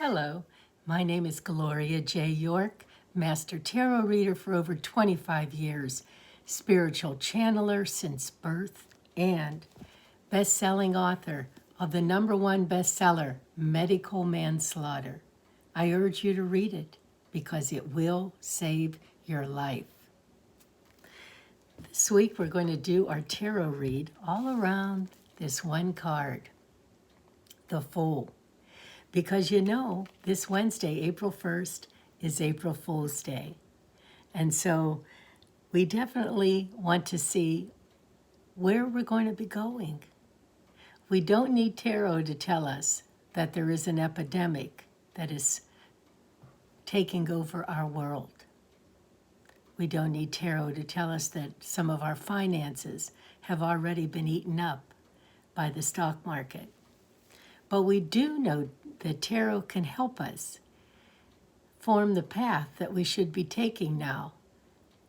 Hello, my name is Gloria J. York, Master Tarot Reader for over 25 years, spiritual channeler since birth, and best-selling author of the #1 bestseller, Medical Manslaughter. I urge you to read it because it will save your life. This week we're going to do our tarot read all around this one card, the Fool. Because this Wednesday, April 1st, is April Fool's Day. And so we definitely want to see where we're going to be going. We don't need tarot to tell us that there is an epidemic that is taking over our world. We don't need tarot to tell us that some of our finances have already been eaten up by the stock market. But we do know that tarot can help us form the path that we should be taking now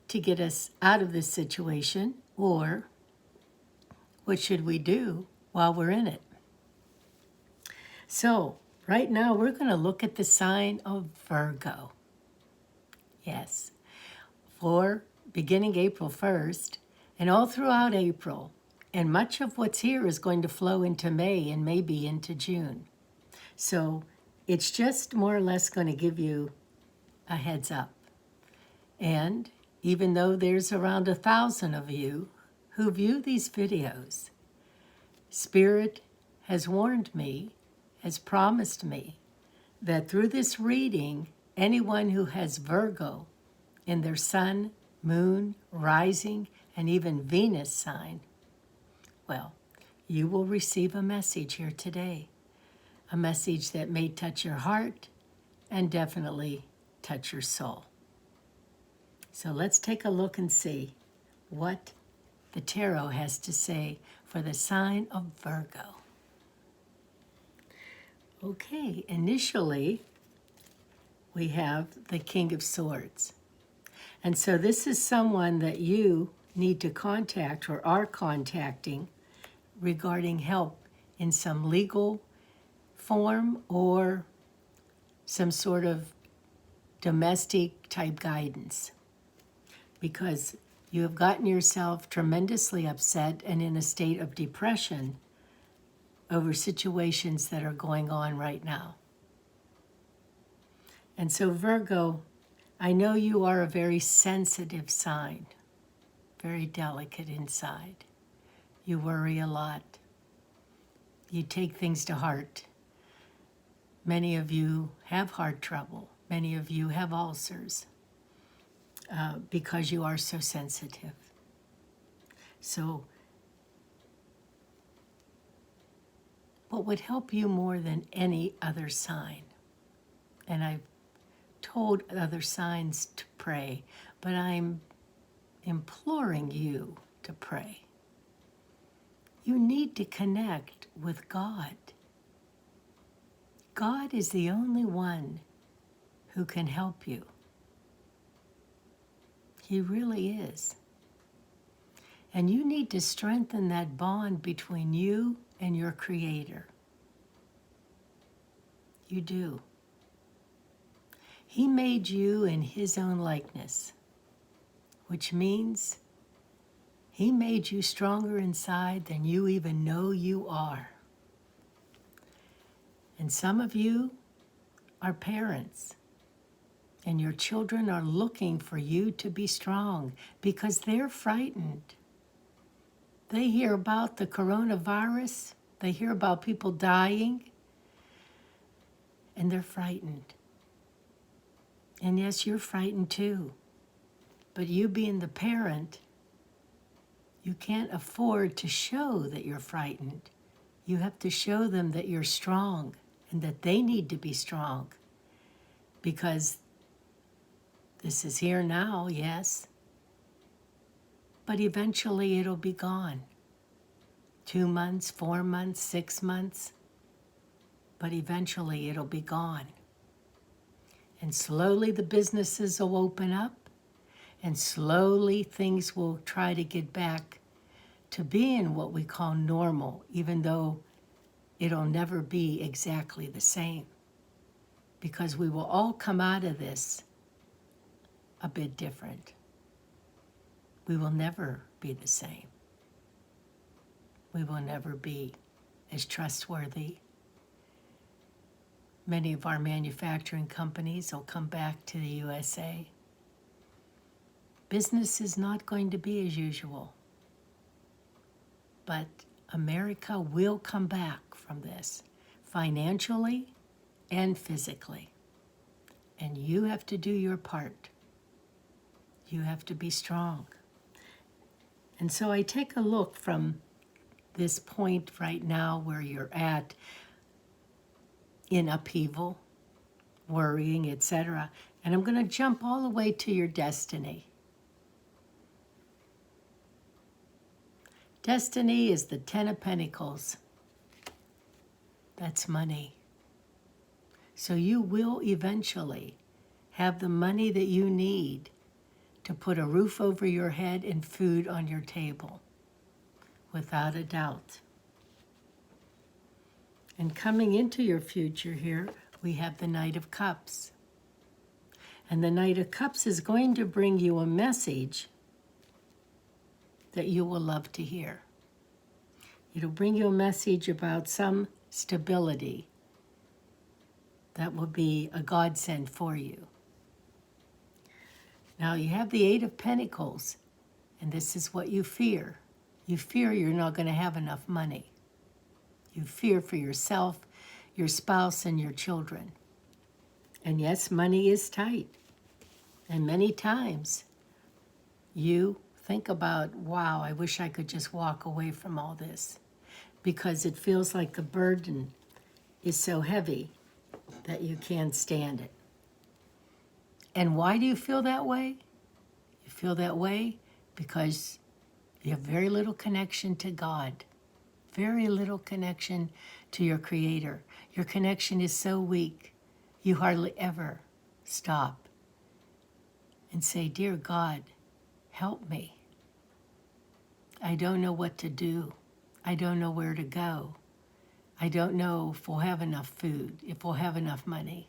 to get us out of this situation, or what should we do while we're in it. So right now we're going to look at the sign of Virgo. Yes, for beginning April 1st and all throughout April, and much of what's here is going to flow into May and maybe into June. So it's just more or less going to give you a heads up. And even though there's around 1,000 of you who view these videos, Spirit has warned me, has promised me, that through this reading, anyone who has Virgo in their sun, moon, rising, and even Venus sign, well, you will receive a message here today. A message that may touch your heart and definitely touch your soul. So let's take a look and see what the tarot has to say for the sign of Virgo. Okay, initially we have the King of Swords. And so this is someone that you need to contact or are contacting regarding help in some legal form or some sort of domestic type guidance, because you have gotten yourself tremendously upset and in a state of depression over situations that are going on right now. And so Virgo, I know you are a very sensitive sign, very delicate inside. You worry a lot. You take things to heart. Many of you have heart trouble. Many of you have ulcers because you are so sensitive. So what would help you more than any other sign, and I've told other signs to pray, but I'm imploring you to pray. You need to connect with God. God is the only one who can help you. He really is. And you need to strengthen that bond between you and your Creator. You do. He made you in His own likeness, which means He made you stronger inside than you even know you are. And some of you are parents, and your children are looking for you to be strong because they're frightened. They hear about the coronavirus, they hear about people dying, and they're frightened. And yes, you're frightened too. But you being the parent, you can't afford to show that you're frightened. You have to show them that you're strong and that they need to be strong, because this is here now, yes, but eventually it'll be gone. 2 months, 4 months, 6 months, but eventually it'll be gone. And slowly the businesses will open up, and slowly things will try to get back to being what we call normal, even though it'll never be exactly the same. because we will all come out of this a bit different. We will never be the same. We will never be as trustworthy. Many of our manufacturing companies will come back to the USA. Business is not going to be as usual. But America will come back from this, financially and physically. And you have to do your part. You have to be strong. And so I take a look from this point right now where you're at in upheaval, worrying, etc. And I'm going to jump all the way to your destiny. Destiny is the 10 of Pentacles. That's money. So you will eventually have the money that you need to put a roof over your head and food on your table, without a doubt. And coming into your future here, we have the Knight of Cups. And the Knight of Cups is going to bring you a message that you will love to hear. It'll bring you a message about some stability that will be a godsend for you. Now you have the 8 of Pentacles, and this is what you fear. You fear you're not going to have enough money. You fear for yourself, your spouse, and your children. And yes, money is tight. And many times you think about, wow, I wish I could just walk away from all this, because it feels like the burden is so heavy that you can't stand it. And why do you feel that way? You feel that way because you have very little connection to God, very little connection to your Creator. Your connection is so weak, you hardly ever stop and say, "Dear God, help me. I don't know what to do. I don't know where to go. I don't know if we'll have enough food, if we'll have enough money."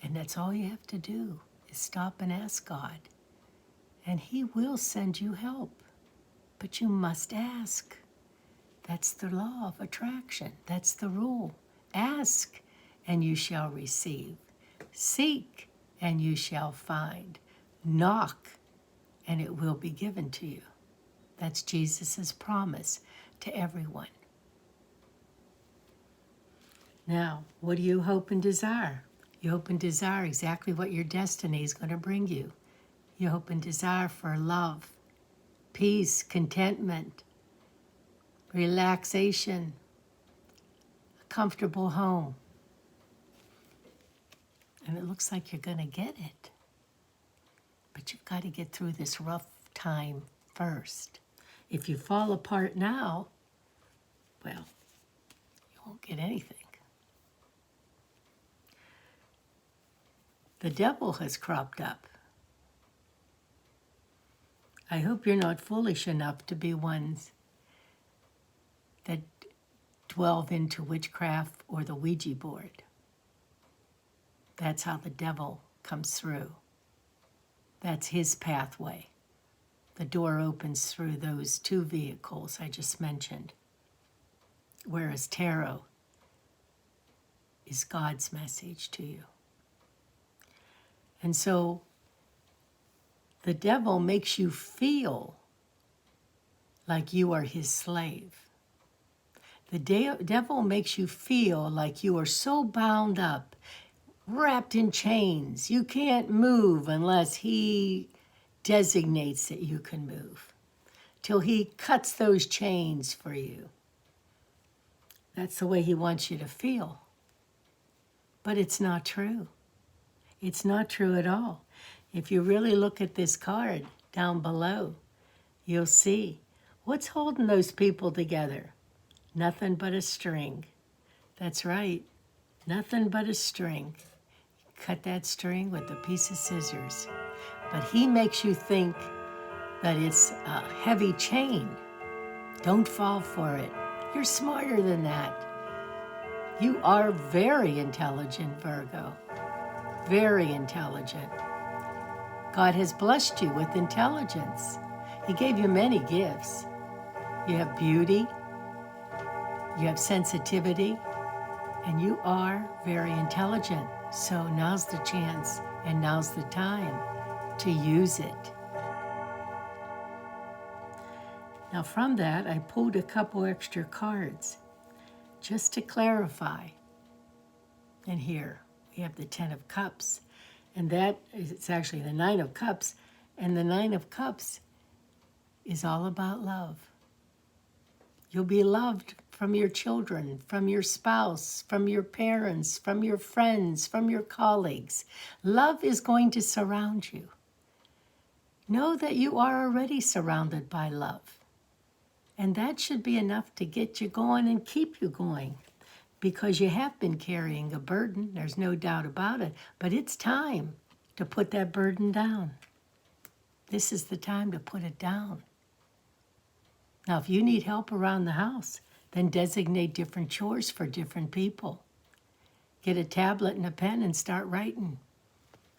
And that's all you have to do, is stop and ask God. And He will send you help. But you must ask. That's the law of attraction. That's the rule. Ask, and you shall receive. Seek, and you shall find. Knock, and it will be given to you. That's Jesus' promise to everyone. Now, what do you hope and desire? You hope and desire exactly what your destiny is going to bring you. You hope and desire for love, peace, contentment, relaxation, a comfortable home. And it looks like you're going to get it. But you've got to get through this rough time first. If you fall apart now, well, you won't get anything. The devil has cropped up. I hope you're not foolish enough to be ones that delve into witchcraft or the Ouija board. That's how the devil comes through. That's his pathway. The door opens through those 2 vehicles I just mentioned. Whereas tarot is God's message to you. And so the devil makes you feel like you are his slave. The devil makes you feel like you are so bound up, wrapped in chains. You can't move unless he designates that you can move, till he cuts those chains for you. That's the way he wants you to feel. But it's not true. It's not true at all. If you really look at this card down below, you'll see what's holding those people together. Nothing but a string. That's right. Nothing but a string. Cut that string with a piece of scissors. But he makes you think that it's a heavy chain. Don't fall for it. You're smarter than that. You are very intelligent, Virgo. Very intelligent. God has blessed you with intelligence. He gave you many gifts. You have beauty, you have sensitivity, and you are very intelligent. So now's the chance and now's the time to use it. Now from that, I pulled a couple extra cards just to clarify. And here we have the 10 of Cups, and that is, it's actually the 9 of Cups, and the 9 of Cups is all about love. You'll be loved from your children, from your spouse, from your parents, from your friends, from your colleagues. Love is going to surround you. Know that you are already surrounded by love. And that should be enough to get you going and keep you going, because you have been carrying a burden. There's no doubt about it. But it's time to put that burden down. This is the time to put it down. Now, if you need help around the house, then designate different chores for different people. Get a tablet and a pen and start writing.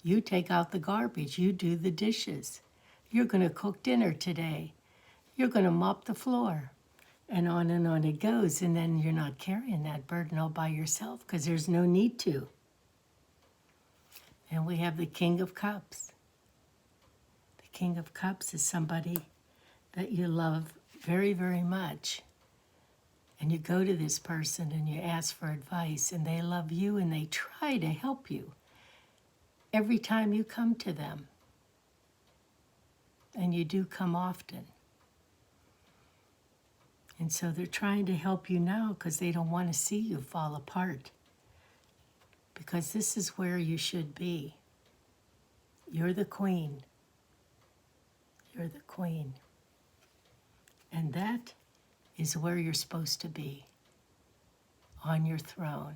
You take out the garbage. You do the dishes. You're going to cook dinner today. You're going to mop the floor. And on it goes. And then you're not carrying that burden all by yourself because there's no need to. And we have the King of Cups. The King of Cups is somebody that you love very, very much. And you go to this person and you ask for advice, and they love you and they try to help you every time you come to them. And you do come often. And so they're trying to help you now because they don't want to see you fall apart. Because this is where you should be. You're the queen. You're the queen. And that is where you're supposed to be, on your throne,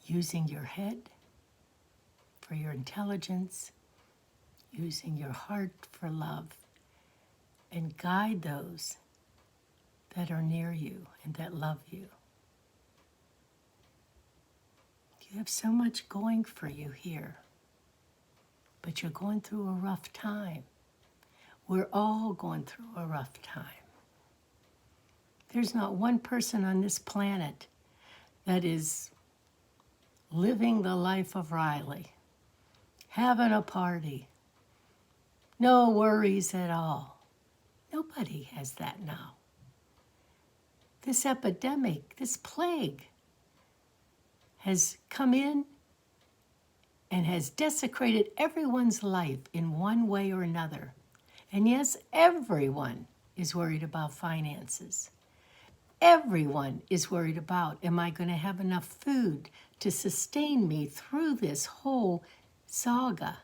using your head for your intelligence, using your heart for love, and guide those that are near you and that love you. You have so much going for you here, but you're going through a rough time. We're all going through a rough time. There's not one person on this planet that is living the life of Riley, having a party, no worries at all. Nobody has that now. This epidemic, this plague, has come in and has desecrated everyone's life in one way or another. And yes, everyone is worried about finances. Everyone is worried about, am I going to have enough food to sustain me through this whole saga?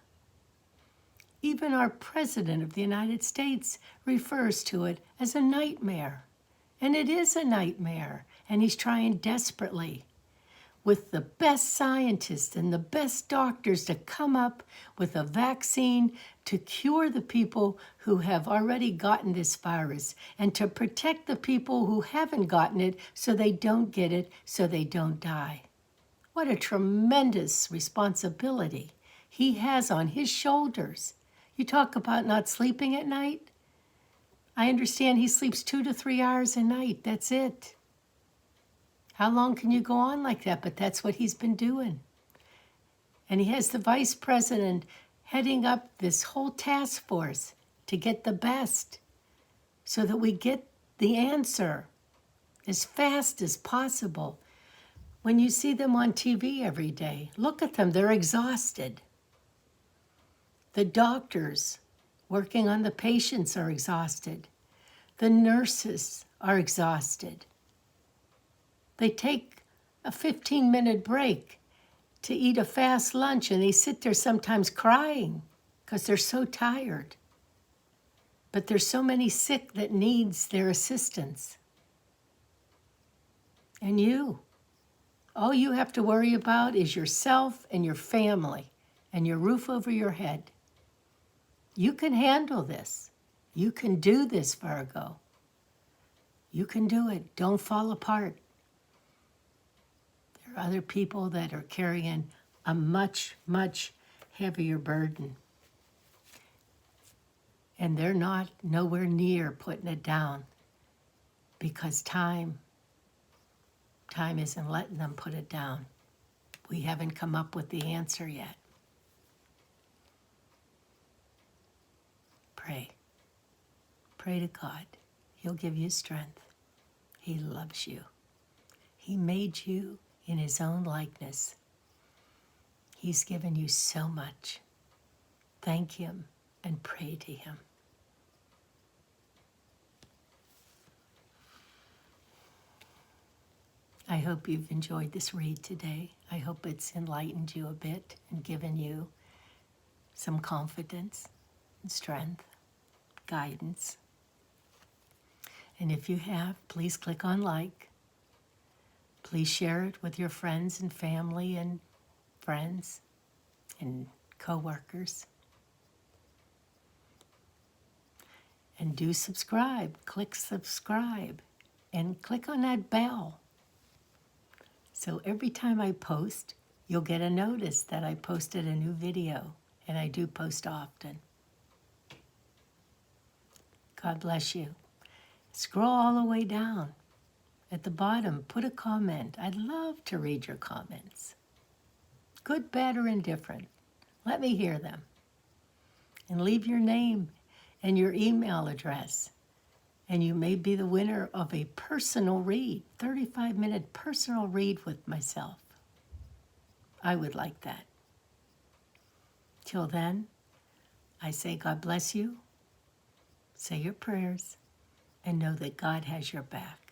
Even our President of the United States refers to it as a nightmare. And it is a nightmare. And he's trying desperately with the best scientists and the best doctors to come up with a vaccine to cure the people who have already gotten this virus and to protect the people who haven't gotten it so they don't get it, so they don't die. What a tremendous responsibility he has on his shoulders. You talk about not sleeping at night. I understand he sleeps 2 to 3 hours a night. That's it. How long can you go on like that? But that's what he's been doing. And he has the vice president heading up this whole task force to get the best so that we get the answer as fast as possible. When you see them on TV every day, look at them. They're exhausted. The doctors working on the patients are exhausted. The nurses are exhausted. They take a 15-minute break to eat a fast lunch, and they sit there sometimes crying because they're so tired. But there's so many sick that needs their assistance. And you, all you have to worry about is yourself and your family and your roof over your head. You can handle this. You can do this, Virgo. You can do it. Don't fall apart. are other people that are carrying a much, much heavier burden. And they're not nowhere near putting it down because time isn't letting them put it down. We haven't come up with the answer yet. Pray. Pray to God. He'll give you strength. He loves you. He made you in His own likeness. He's given you so much. Thank Him and pray to Him. I hope you've enjoyed this read today. I hope it's enlightened you a bit and given you some confidence and strength, guidance. And if you have, please click on like. Please share it with your friends and family and friends and co-workers. And do subscribe. Click subscribe and click on that bell. So every time I post, you'll get a notice that I posted a new video, and I do post often. God bless you. Scroll all the way down. At the bottom, put a comment. I'd love to read your comments. Good, bad, or indifferent. Let me hear them. And leave your name and your email address. And you may be the winner of a personal read, 35-minute personal read with myself. I would like that. Till then, I say God bless you, say your prayers, and know that God has your back.